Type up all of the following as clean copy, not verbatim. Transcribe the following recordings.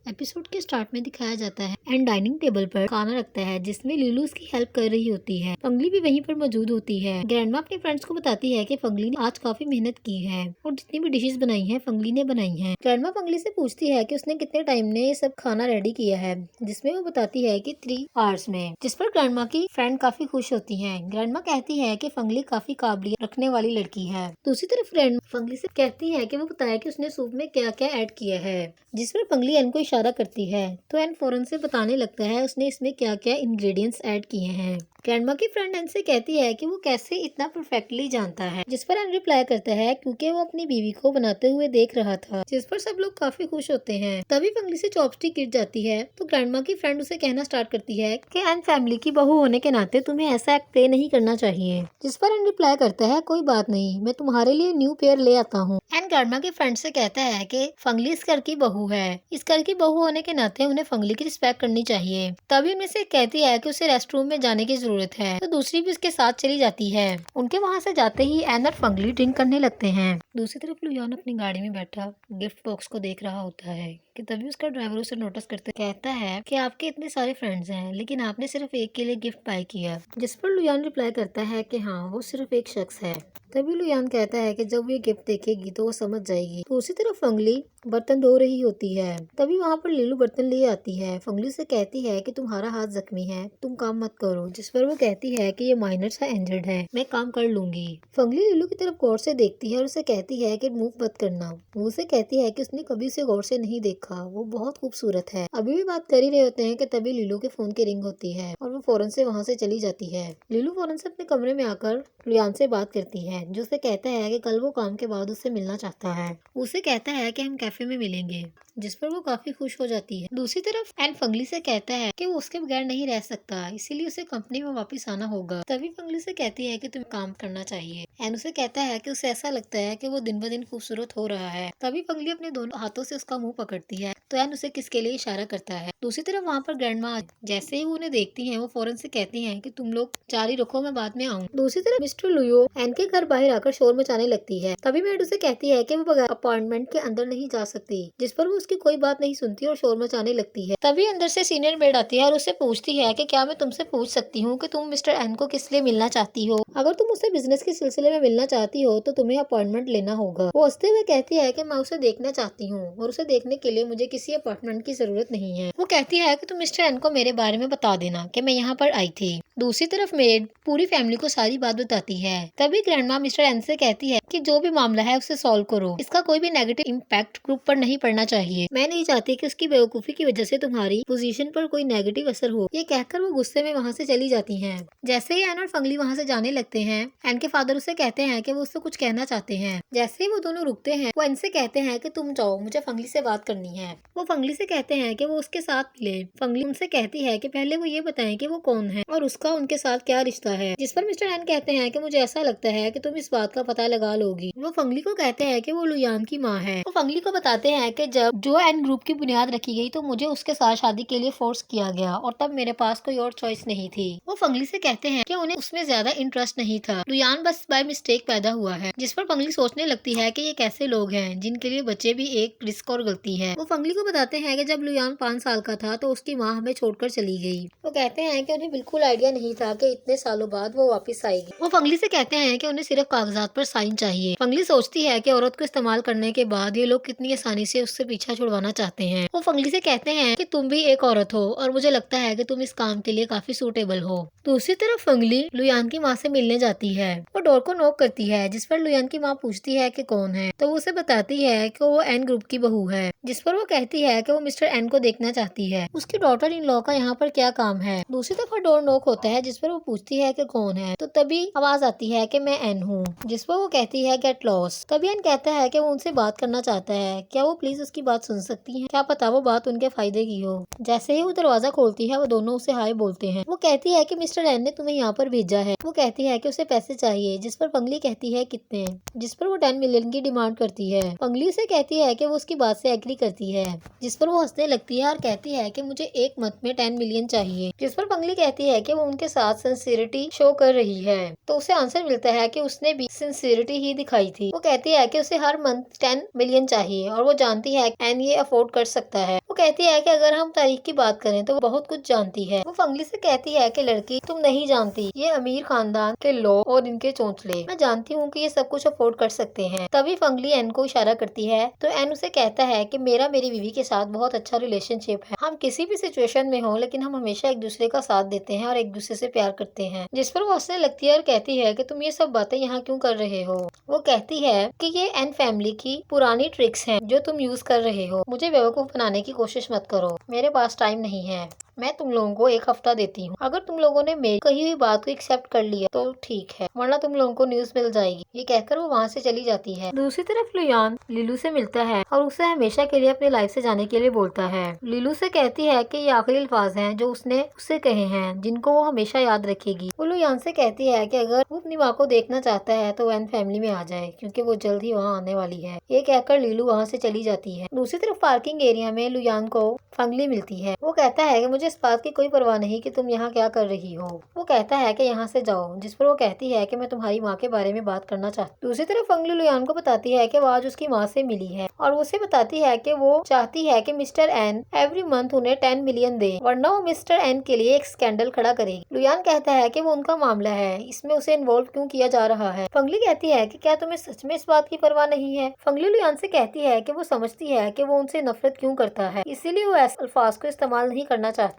Episode के start में दिखाया जाता है एंड डाइनिंग टेबल पर खाना रखता है जिसमें लीलू उसकी हेल्प कर रही होती है। फंगली भी वहीं पर मौजूद होती है। ग्रैंडमा अपने फ्रेंड्स को बताती है कि फंगली ने आज काफी मेहनत की है और जितनी भी डिशेस बनाई हैं फंगली ने बनाई हैं। ग्रैंडमा फंगली से पूछती है कि उसने कितने टाइम में ये सब खाना रेडी किया है, जिसमें वो बताती है कि 3 आवर्स में, जिस पर ग्रैंडमा की फ्रेंड काफी खुश होती है। ग्रैंडमा कहती है कि फंगली काफी काबिलियत रखने वाली लड़की है। दूसरी तरफ फ्रेंड फंगली से कहती है कि वो बताया कि उसने सूप में क्या क्या ऐड किया है, जिस पर फंगली एन को इशारा करती है तो एन फौरन से बताने लगता है उसने इसमें क्या क्या इंग्रेडिएंट्स ऐड किए हैं। ग्रैंडमा की फ्रेंड एन से कहती है कि वो कैसे इतना परफेक्टली जानता है, जिस पर एन रिप्लाई करता है क्योंकि वो अपनी बीवी को बनाते हुए देख रहा था, जिस पर सब लोग काफी खुश होते हैं। तभी फंगली से चॉपस्टिक गिर जाती है तो ग्रैंडमा की फ्रेंड उसे कहना स्टार्ट करती है कि एन फैमिली की बहू होने के नाते तुम्हें ऐसा एक्ट प्ले नहीं करना चाहिए, जिस पर एन रिप्लाई करता है कोई बात नहीं, मैं तुम्हारे लिए न्यू पेयर ले आता हूँ। एन ग्रैंडमा की फ्रेंड से कहता है कि फंगली इस घर की बहू है, इस घर की बहू होने के नाते उन्हें फंगली की रिस्पेक्ट करनी चाहिए। तभी उनमें से कहती है कि उसे रेस्ट रूम में जाने की जरूरत है तो दूसरी भी उसके साथ चली जाती है। उनके वहाँ से जाते ही एन और फंगली ड्रिंक करने लगते हैं। दूसरी तरफ लुयान अपनी गाड़ी में बैठा गिफ्ट बॉक्स को देख रहा होता है कि तभी उसका ड्राइवर उसे नोटिस करते कहता है कि आपके इतने सारे फ्रेंड्स हैं लेकिन आपने सिर्फ एक के लिए गिफ्ट बाय किया, जिस पर लुयान रिप्लाई करता है कि हाँ वो सिर्फ एक शख्स है। तभी लुयान कहता है कि जब वो ये गिफ्ट देखेगी तो वो समझ जाएगी। दूसरी तरफ फंगली बर्तन धो रही होती है। तभी वहाँ पर लीलू बर्तन ले आती है। फंगली से कहती है कि तुम्हारा हाथ जख्मी है, तुम काम मत करो, जिस पर वो कहती है कि ये माइनर सा इंजर्ड है, मैं काम कर लूंगी। फंगली लीलू की तरफ गौर से देखती है और उसे कहती है कि मूव मत करना। वो उसे कहती है कि उसने कभी उसे गौर से नहीं देखा, वो बहुत खूबसूरत है। अभी भी बात कर ही रहे होते हैं कि तभी लीलू के फोन की रिंग होती है और वो फौरन से वहाँ से चली जाती है। लीलू फौरन से अपने कमरे में आकर लुयान से बात करती है, जो उसे कहता है कि कल वो काम के बाद उससे मिलना चाहता है। उसे कहता है कि हम कैफे में मिलेंगे, जिस पर वो काफी खुश हो जाती है। दूसरी तरफ एन फंगली से कहता है कि वो उसके बगैर नहीं रह सकता, इसीलिए उसे कंपनी में वापस आना होगा। तभी फंगली से कहती है कि तुम्हें काम करना चाहिए। एन उसे कहता है कि उसे ऐसा लगता है कि वो दिन ब दिन खूबसूरत हो रहा है। तभी फंगली अपने दोनों हाथों से उसका मुंह पकड़ती है तो एन उसे किसके लिए इशारा करता है। दूसरी तरफ वहाँ पर ग्रैंडमा जैसे ही वो उन्हें देखती है वो फौरन से कहती है कि तुम लोग जारी रखो, मैं बाद में आऊँ। दूसरी तरफ मिस्टर लुयो एन के घर बाहर आकर शोर मचाने लगती है। तभी मेड उसे कहती है कि वो बगैर अपार्टमेंट के अंदर नहीं जा सकती, जिस पर वो उसकी कोई बात नहीं सुनती और शोर मचाने लगती है। तभी अंदर से सीनियर मेड आती है और उससे पूछती है कि क्या मैं तुमसे पूछ सकती हूँ कि तुम मिस्टर एन को किस लिए मिलना चाहती हो। अगर तुम उससे बिजनेस के सिलसिले में मिलना चाहती हो तो तुम्हें अपॉइंटमेंट लेना होगा। वो हंसते हुए कहती है कि मैं उसे देखना चाहती हूँ और उसे देखने के लिए मुझे किसी अपार्टमेंट की जरूरत नहीं है। वो कहती है कि तुम मिस्टर एन को मेरे बारे में बता देना कि मैं यहाँ पर आई थी। दूसरी तरफ मेड पूरी फैमिली को सारी बात बताती है। तभी ग्रैंडमा मिस्टर एन से कहती है कि जो भी मामला है उसे सॉल्व करो, इसका कोई भी नेगेटिव इम्पैक्ट ग्रुप पर नहीं पड़ना चाहिए। मैं नहीं चाहती कि उसकी बेवकूफी की वजह से तुम्हारी पोजीशन पर कोई नेगेटिव असर हो। ये कहकर वो गुस्से में वहाँ से चली जाती हैं। जैसे ही एन और फंगली वहाँ से जाने लगते हैं एन के फादर उसे कहते हैं कि वो उससे कुछ कहना चाहते हैं। जैसे ही वो दोनों रुकते हैं वो एन से कहते हैं कि तुम जाओ, मुझे फंगली से बात करनी है। वो फंगली से कहते हैं कि वो उसके साथ मिले। फंगली उनसे कहती है कि पहले वो ये बताएं कि वो कौन है और उसका उनके साथ क्या रिश्ता है, जिस पर मिस्टर एन कहते हैं कि मुझे ऐसा लगता है कि तुम इस बात का पता लगा लोगी। वो फंगली को कहते हैं कि वो लुयान की माँ है। वो फंगली को बताते हैं कि जब जो एन ग्रुप की बुनियाद रखी गई तो मुझे उसके साथ शादी के लिए फोर्स किया गया और तब मेरे पास कोई और चॉइस नहीं थी। वो फंगली से कहते हैं कि उन्हें उसमें ज्यादा इंटरेस्ट नहीं था, लुयान बस बाय मिस्टेक पैदा हुआ है। जिस पर फंगली सोचने लगती है कि ये कैसे लोग हैं जिनके लिए बच्चे भी एक रिस्क और गलती है। वो फंगली को बताते हैं कि जब लुयान 5 साल का था तो उसकी माँ हमें छोड़कर चली गई। वो कहते हैं कि उन्हें बिल्कुल आइडिया नहीं था कि इतने सालों बाद वो वापस आएगी। वो फंगली से कहते हैं कि उन्हें सिर्फ कागजात पर साइन चाहिए। फंगली सोचती है कि औरत को इस्तेमाल करने के बाद ये लोग कितनी आसानी से उससे पीछा छुड़वाना चाहते हैं। वो फंगली से कहते हैं कि तुम भी एक औरत हो और मुझे लगता है कि तुम इस काम के लिए काफी सूटेबल हो। दूसरी तरफ फंगली लुयान की माँ से मिलने जाती है। वो डोर को नॉक करती है, जिस पर लुयान की माँ पूछती है कि कौन है तो वो उसे बताती है कि वो एन ग्रुप की बहू है। जिस पर वो कहती है कि वो मिस्टर एन को देखना चाहती है, उसकी डॉटर इन लॉ का यहाँ पर क्या काम है। दूसरी तरफ डोर नॉक होता है, जिस पर वो पूछती है कि कौन है तो तभी आवाज आती है कि मैं एन हूँ, जिस पर वो कहती है गेट लॉस्ट। तभी एन कहता है कि वो उनसे बात करना चाहता है, क्या वो प्लीज उसकी बात सुन सकती हैं, क्या पता वो बात उनके फायदे की हो। जैसे ही वो दरवाजा खोलती है वो दोनों उसे हाय बोलते हैं। वो कहती है कि मिस्टर मिस्टर एन ने तुम्हें यहाँ पर भेजा है। वो कहती है कि उसे पैसे चाहिए, जिस पर फंगली कहती है कितने, जिस पर वो 10 मिलियन की डिमांड करती है। फंगली उसे कहती है कि वो उसकी बात से एग्री करती है, जिस पर वो हंसने लगती है और कहती है कि मुझे एक मंथ में 10 मिलियन चाहिए, जिस पर फंगली कहती है कि वो उनके साथ सिंसियरिटी शो कर रही है। तो उसे आंसर मिलता है कि उसने भी सिंसियरिटी ही दिखाई थी। वो कहती है कि उसे हर मंथ 10 मिलियन चाहिए और वो जानती है एन ये अफोर्ड कर सकता है। वो कहती है कि अगर हम तारीख की बात करें तो वो बहुत कुछ जानती है। वो फंगली से कहती है कि लड़की तुम नहीं जानती ये अमीर खानदान के लोग और इनके चौंचले, मैं जानती हूँ कि ये सब कुछ अफोर्ड कर सकते हैं। तभी फंगली एन को इशारा करती है तो एन उसे कहता है कि मेरा मेरी बीवी के साथ बहुत अच्छा रिलेशनशिप है, हम किसी भी सिचुएशन में हो लेकिन हम हमेशा एक दूसरे का साथ देते हैं और एक दूसरे से प्यार करते हैं। जिस पर वो हंसने लगती है और कहती है कि तुम ये सब बातें यहाँ क्यों कर रहे हो। वो कहती है कि ये एन फैमिली की पुरानी ट्रिक्स हैं जो तुम यूज कर रहे हो, मुझे बेवकूफ बनाने की कोशिश मत करो, मेरे पास टाइम नहीं है, मैं तुम लोगों को 1 हफ्ता देती हूँ, अगर तुम लोगों ने मेरी कही हुई बात को एक्सेप्ट कर लिया तो ठीक है, वरना तुम लोगों को न्यूज मिल जाएगी। ये कहकर वो वहाँ से चली जाती है। दूसरी तरफ लुयान लीलू से मिलता है और उसे हमेशा के लिए अपनी लाइफ से जाने के लिए बोलता है। लीलू से कहती है कि ये आखिरी अल्फाज हैं जो उसने उससे कहे हैं, जिनको वो हमेशा याद रखेगी। वो लुयान से कहती है कि अगर वो अपनी माँ को देखना चाहता है तो एन फैमिली में आ जाए, क्योंकि वो जल्द ही वहाँ आने वाली है। ये कहकर लीलू वहाँ से चली जाती है। दूसरी तरफ पार्किंग एरिया में लुयान को फंगली मिलती है। वो कहता है कि मुझे इस बात की कोई परवाह नहीं कि तुम यहाँ क्या कर रही हो। वो कहता है कि यहाँ से जाओ, जिस पर वो कहती है कि मैं तुम्हारी माँ के बारे में बात करना चाहती। दूसरी तरफ फंगली लुयान को बताती है कि वो आज उसकी माँ से मिली है और उसे बताती है कि वो चाहती है कि मिस्टर एन एवरी मंथ उन्हें 10 मिलियन दे, वरना वो मिस्टर एन के लिए एक स्कैंडल खड़ा करेगी। लुयान कहता है कि वो उनका मामला है, इसमें उसे इन्वॉल्व क्यों किया जा रहा है। फंगली कहती है कि क्या तुम्हें सच में इस बात की परवाह नहीं है। फंगली लुयान से कहती है कि वो समझती है कि वो उनसे नफरत क्यों करता है, इसीलिए वो ऐसे अल्फाज को इस्तेमाल नहीं करना चाहती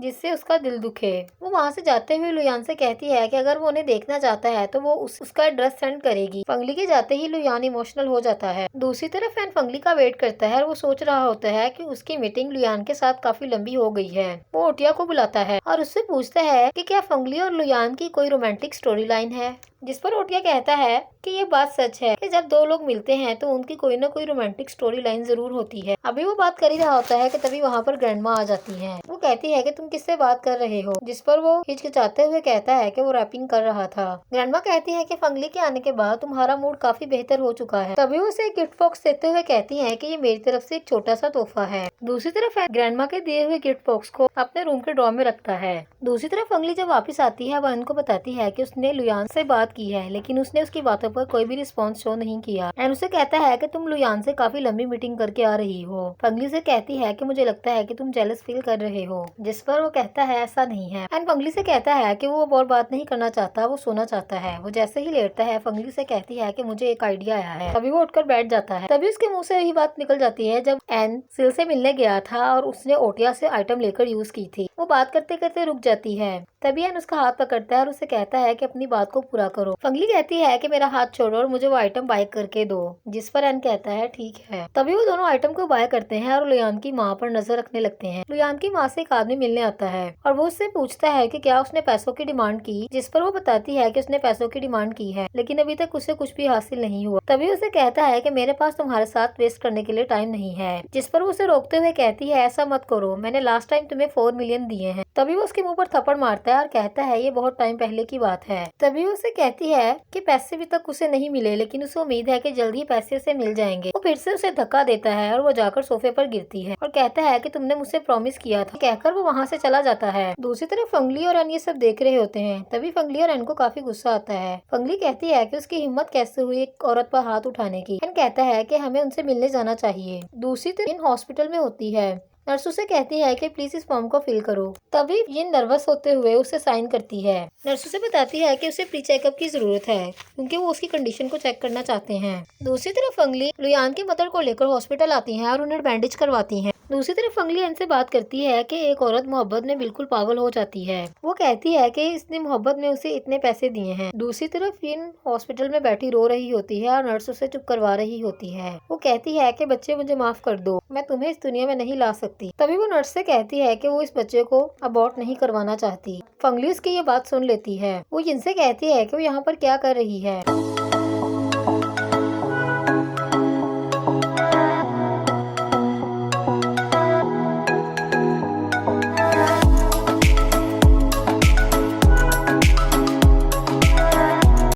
जिससे उसका दिल दुखे। वो वहाँ से जाते हुए लुयान से कहती है कि अगर वो उन्हें देखना चाहता है तो वो उसका एड्रेस सेंड करेगी। फंगली के जाते ही लुयान इमोशनल हो जाता है। दूसरी तरफ एन फंगली का वेट करता है और वो सोच रहा होता है कि उसकी मीटिंग लुयान के साथ काफी लंबी हो गई है। वो ओटिया को बुलाता है और उससे पूछता है कि क्या फंगली और लुयान की कोई रोमांटिक स्टोरी लाइन है, जिस पर ओटिया कहता है कि ये बात सच है कि जब 2 लोग मिलते हैं तो उनकी कोई ना कोई रोमांटिक स्टोरी लाइन जरूर होती है। अभी वो बात कर ही रहा होता है कि तभी वहाँ पर ग्रैंडमा आ जाती है। वो कहती है कि तुम किससे बात कर रहे हो, जिस पर वो हिचकिचाते हुए कहता है कि वो रैपिंग कर रहा था। ग्रैंडमा कहती है कि फंगली के आने के बाद तुम्हारा मूड काफी बेहतर हो चुका है। तभी वो उसे एक गिफ्ट बॉक्स देते हुए कहती है कि ये मेरी तरफ से एक छोटा सा तोहफा है। दूसरी तरफ ग्रैंडमा के दिए हुए गिफ्ट बॉक्स को अपने रूम के ड्रॉर में रखता है। दूसरी तरफ फंगली जब वापस आती है वह उनको बताती है कि उसने लुयान से बात की है, लेकिन उसने उसकी बातों पर कोई भी रिस्पॉन्स शो नहीं किया। एंड उसे कहता है कि तुम लुयान से काफी लंबी मीटिंग करके आ रही हो। फंगली से कहती है कि मुझे लगता है कि तुम जेलस फील कर रहे हो, जिस पर वो कहता है ऐसा नहीं है। एंड फंगली से कहता है कि वो और बात नहीं करना चाहता, वो सोना चाहता है। वो जैसे ही लेटता है फंगली से कहती है कि मुझे एक आइडिया आया है। तभी वो उठकर बैठ जाता है। तभी उसके मुंह से यही बात निकल जाती है जब एन सिल से मिलने गया था और उसने ओटिया से आइटम लेकर यूज की थी। वो बात करते करते रुक जाती है। तभी एन उसका हाथ पकड़ता है और उसे कहता है कि अपनी बात को पूरा करो। फंगली कहती है कि मेरा हाथ छोड़ो और मुझे वो आइटम बाय करके दो, जिस पर एन कहता है ठीक है। तभी वो दोनों आइटम को बाय करते हैं और लुयान की माँ पर नजर रखने लगते हैं। लुयान की माँ से एक आदमी मिलने आता है और वो उससे पूछता है कि क्या उसने पैसों की डिमांड की, जिस पर वो बताती है कि उसने पैसों की डिमांड की है, लेकिन अभी तक उसे कुछ भी हासिल नहीं हुआ। तभी उसे कहता है कि मेरे पास तुम्हारे साथ वेस्ट करने के लिए टाइम नहीं है, जिस पर वो उसे रोकते हुए कहती है ऐसा मत करो, मैंने लास्ट टाइम तुम्हें 4 मिलियन दिए हैं। तभी वो उसके मुंह पर थप्पड़ मारता है और कहता है ये बहुत टाइम पहले की बात है। तभी वो उसे कहती है कि पैसे भी तक उसे नहीं मिले, लेकिन उसे उम्मीद है कि जल्द ही पैसे उसे मिल जाएंगे। वो फिर से उसे धक्का देता है और वो जाकर सोफे पर गिरती है और कहता है कि तुमने मुझसे प्रॉमिस किया था। कहकर वो वहाँ से चला जाता है। दूसरी तरफ फंगली और एन ये सब देख रहे होते हैं। तभी फंगली और एन को काफी गुस्सा आता है। फंगली कहती है कि उसकी हिम्मत कैसे हुई एक औरत पर हाथ उठाने की। एन कहता है कि हमें उनसे मिलने जाना चाहिए। दूसरी तरफ इन हॉस्पिटल में होती है। नर्स उसे कहती है कि प्लीज इस फॉर्म को फिल करो। तभी ये नर्वस होते हुए उसे साइन करती है। नर्स उसे बताती है कि उसे प्री चेकअप की जरूरत है, क्योंकि वो उसकी कंडीशन को चेक करना चाहते हैं। दूसरी तरफ फंगली लुयान की मदर को लेकर हॉस्पिटल आती है और उन्हें बैंडेज करवाती है। दूसरी तरफ फंगली इनसे बात करती है कि एक औरत मोहब्बत में बिल्कुल पागल हो जाती है। वो कहती है कि इसने मोहब्बत में उसे इतने पैसे दिए हैं। दूसरी तरफ इन हॉस्पिटल में बैठी रो रही होती है और नर्स उसे चुप करवा रही होती है। वो कहती है कि बच्चे मुझे माफ कर दो, मैं तुम्हें इस दुनिया में नहीं ला सकती। तभी वो नर्स से कहती है कि वो इस बच्चे को अबॉर्ट नहीं करवाना चाहती। फंगली उसकी ये बात सुन लेती है। वो इनसे कहती है कि वो यहाँ पर क्या कर रही है।